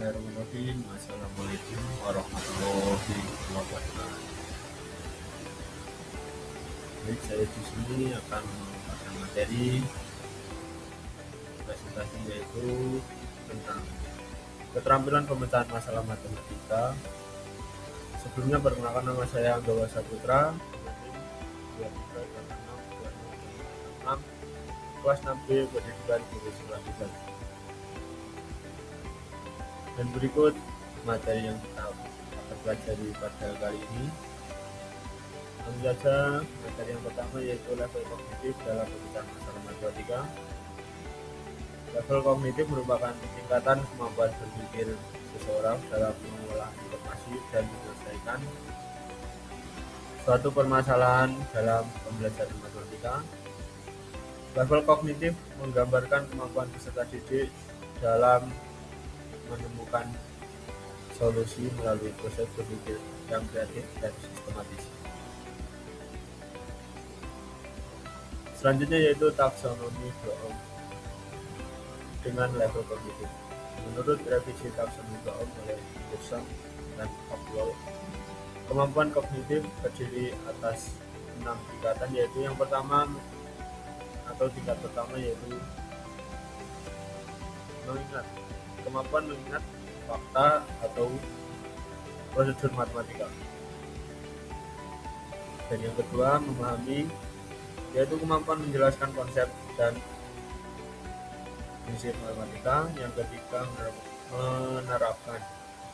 Bismillahirrahmanirrahim. Assalamualaikum warahmatullahi wabarakatuh. Baik, saya di sini akan memberikan materi presentasi yaitu tentang keterampilan pemecahan masalah matematika. Sebelumnya perkenalkan, nama saya Anggawa Saputra, kelas 6B Pendidikan Guru Sekolah. Dan berikut materi yang kita akan pelajari pada kali ini. Langsung saja, materi yang pertama yaitu level kognitif dalam pemecahan masalah matematika. Level kognitif merupakan tingkatan kemampuan berpikir seseorang dalam mengolah informasi dan menyelesaikan suatu permasalahan dalam pembelajaran matematika. Level kognitif menggambarkan kemampuan peserta didik dalam menemukan solusi melalui proses berpikir yang kreatif dan sistematis. Selanjutnya yaitu taksonomi Bloom dengan level kognitif. Menurut revisi taksonomi Bloom oleh Pearson dan Hopwell, kemampuan kognitif terdiri atas 6 tingkatan, yaitu yang pertama atau tingkat pertama yaitu mengingat. Kemampuan mengingat fakta atau prosedur matematika. Dan yang kedua memahami, yaitu kemampuan menjelaskan konsep dan prinsip matematika. Yang ketiga menerapkan,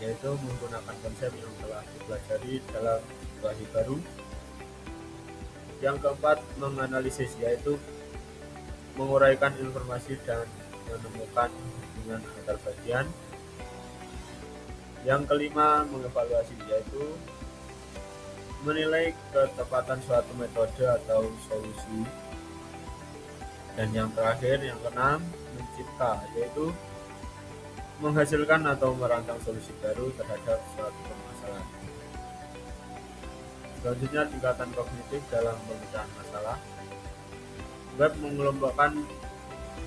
yaitu menggunakan konsep yang telah dipelajari dalam situasi baru. Yang keempat menganalisis, yaitu menguraikan informasi dan menemukan hubungan antar bagian. Yang kelima mengevaluasi, yaitu menilai ketepatan suatu metode atau solusi. Dan yang terakhir, yang keenam, mencipta, yaitu menghasilkan atau merancang solusi baru terhadap suatu permasalahan. Selanjutnya, tingkatan kognitif dalam pemecahan masalah. Webb mengelompokkan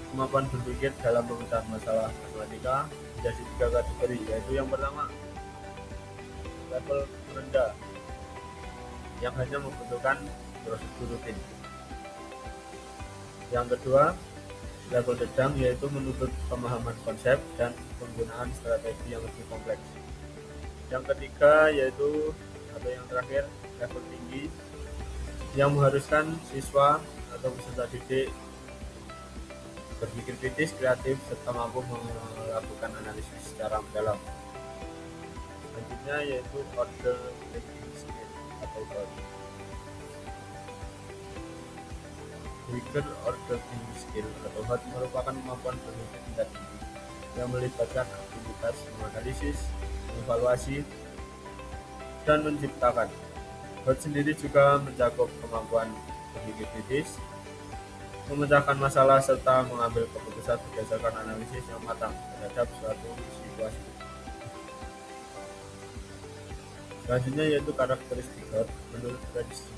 kemampuan berpikir dalam pemecahan masalah matematika menjadi 3 kategori, yaitu yang pertama level rendah yang hanya membutuhkan prosedur rutin. Yang kedua level sedang, yaitu menuntut pemahaman konsep dan penggunaan strategi yang lebih kompleks. Yang ketiga yaitu atau yang terakhir level tinggi yang mengharuskan siswa atau peserta didik berpikir kritis, kreatif, serta mampu melakukan analisis secara mendalam. Selanjutnya yaitu order thinking skill atau Trigger order thinking skill atau HOT merupakan kemampuan berpikir tingkat tinggi yang melibatkan aktivitas menganalisis, mengevaluasi, dan menciptakan. HOT sendiri juga mencakup kemampuan berpikir kritis, memecahkan masalah, serta mengambil keputusan berdasarkan analisis yang matang terhadap suatu situasi. Selanjutnya yaitu karakteristik HOT. Menurut revisi,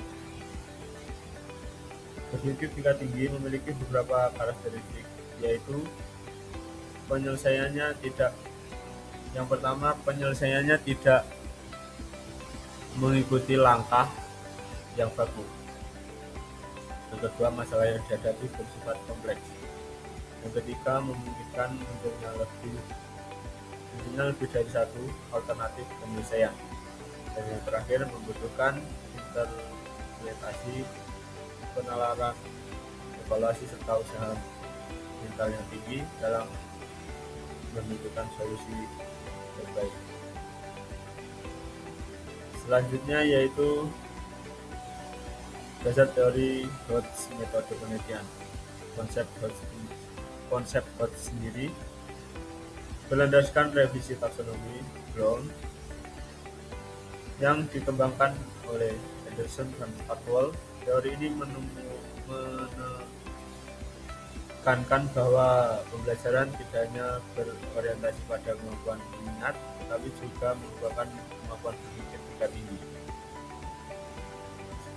berpikir tingkat tinggi memiliki beberapa karakteristik, yaitu yang pertama, penyelesaiannya tidak mengikuti langkah yang baku. Yang kedua, masalah yang dihadapi bersifat kompleks. Yang ketiga, memungkinkan munculnya lebih dari satu alternatif penyelesaian. Dan yang terakhir, membutuhkan interpretasi, penalaran, evaluasi, serta usaha mental yang tinggi dalam menentukan solusi terbaik. Selanjutnya yaitu dasar teori Hodge, metode penelitian. Konsep Hodge sendiri berlandaskan revisi taksonomi Bloom yang dikembangkan oleh Anderson dan Hopwell. Teori ini menekankan bahwa pembelajaran tidak hanya berorientasi pada kemampuan mengingat, tapi juga merupakan kemampuan berpikir tingkat tinggi.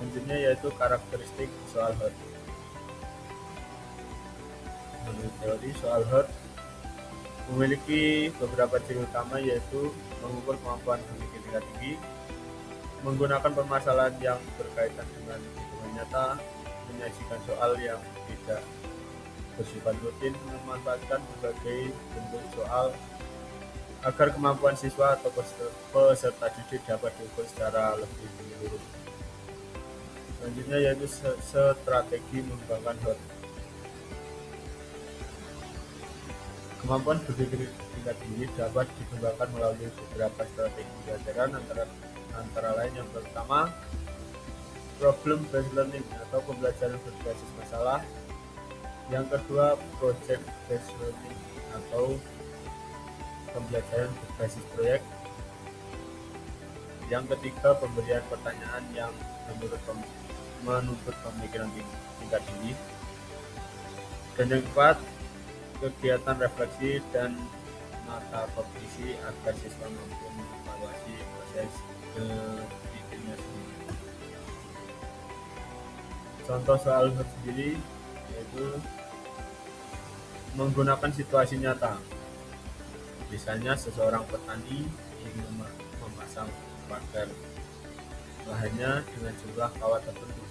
Selanjutnya yaitu karakteristik soal HOT. Menurut teori, soal HOT memiliki beberapa ciri utama, yaitu mengukur kemampuan berpikir tingkat tinggi, menggunakan permasalahan yang berkaitan dengan hitungan nyata, menyajikan soal yang tidak bersifat rutin, memanfaatkan berbagai bentuk soal agar kemampuan siswa atau peserta didik dapat diukur secara lebih menyeluruh. Selanjutnya yaitu strategi mengembangkan hot. Kemampuan berpikir tingkat tinggi dapat dikembangkan melalui beberapa strategi pembelajaran, antara lain yang pertama problem based learning atau pembelajaran berbasis masalah, yang kedua project based learning atau pembelajaran berbasis proyek, yang ketiga pemberian pertanyaan yang menuntut pemikiran tingkat tinggi, dan yang keempat kegiatan refleksi dan mata kognisi agar siswa mampu mengevaluasi proses berpikirnya sendiri. Contoh soal sendiri yaitu menggunakan situasi nyata. Misalnya seseorang petani ingin memasang pagar lahannya dengan jumlah kawat tertentu,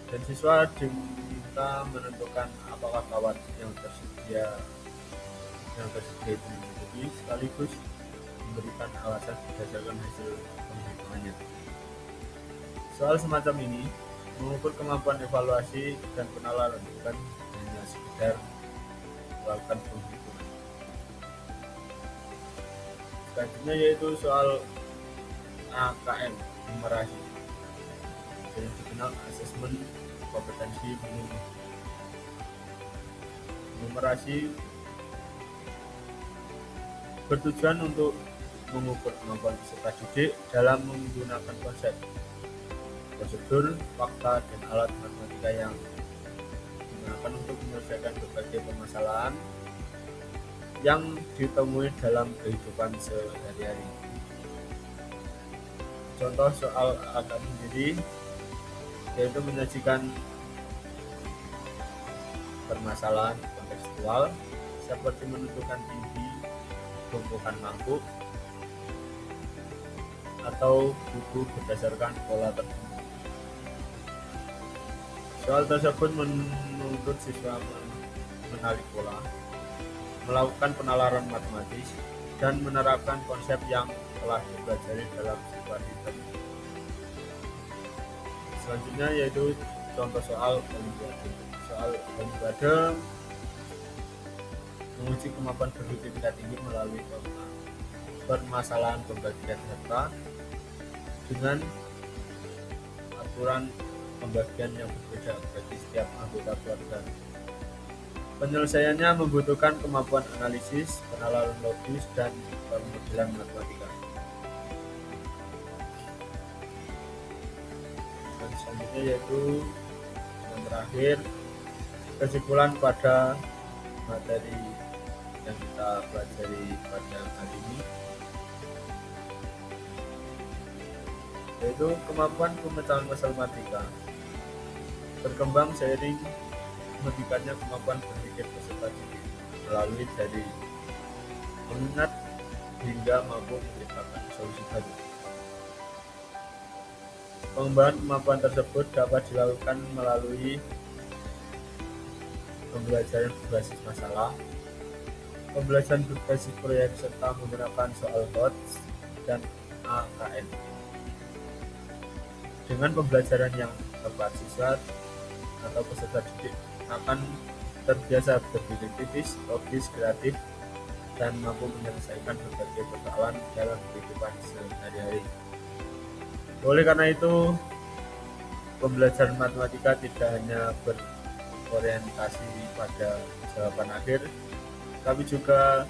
dan siswa diminta menentukan apakah kawat yang tersedia itu mencukupi, sekaligus memberikan alasan berdasarkan hasil penghitungannya. Soal semacam ini mengukur kemampuan evaluasi dan penalaran, bukan hanya sekedar melakukan penghitungan. Selanjutnya yaitu soal AKM, numerasi, yang dikenal asesmen kompetensi menurut. Numerasi bertujuan untuk mengukur kemampuan peserta didik dalam menggunakan konsep, prosedur, fakta, dan alat matematika yang digunakan untuk menyelesaikan berbagai permasalahan yang ditemui dalam kehidupan sehari-hari. Contoh soal AKM sendiri yaitu menyajikan permasalahan kontekstual seperti menentukan tinggi tumpukan mangkuk atau buku berdasarkan pola tertentu. Soal tersebut menuntut siswa mengenali pola, melakukan penalaran matematis, dan menerapkan konsep yang telah dipelajari dalam situasi tertentu. Selanjutnya yaitu contoh soal olimpiade. Soal olimpiade menguji kemampuan berpikir tingkat tinggi melalui permasalahan pembagian data dengan aturan pembagian yang berbeda bagi setiap anggota keluarga. Penyelesaiannya membutuhkan kemampuan analisis, penalaran logis, dan pemodelan matematika. Dan selanjutnya yaitu yang terakhir, kesimpulan pada materi yang kita pelajari pada hari ini, yaitu kemampuan pemecahan matematika berkembang seiring meningkatnya kemampuan berpikir peserta didik melalui dari mengingat hingga mampu menciptakan solusi baru. Pengembangan kemampuan tersebut dapat dilakukan melalui pembelajaran berbasis masalah, pembelajaran berbasis proyek, serta menggunakan soal HOTS dan AKM. Dengan pembelajaran yang tepat, siswa atau peserta didik akan terbiasa berpikir kritis, logis, kreatif, dan mampu menyelesaikan berbagai persoalan dalam kehidupan sehari-hari. Oleh karena itu, pembelajaran matematika tidak hanya berorientasi pada jawaban akhir, tapi juga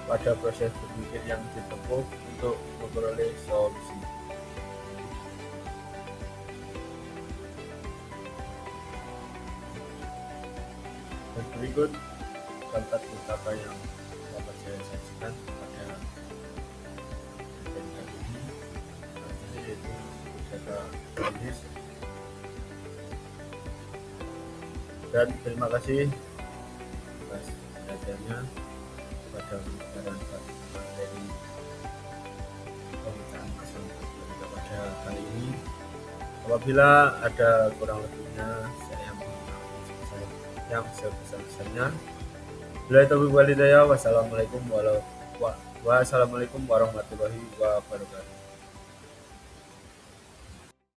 pada proses berpikir yang ditempuh untuk memperoleh solusi. Dan berikut contoh beberapa yang dapat saya sajikan pada materi ini, yaitu data bisnis. Dan terima kasih atas perhatian. perhatiannya pada pembicaraan materi pembicaraan keselamatan kita pada kali ini. Apabila ada kurang lebihnya, saya mohon maaf yang sebesar-besarnya. Wassalamualaikum warahmatullahi wabarakatuh.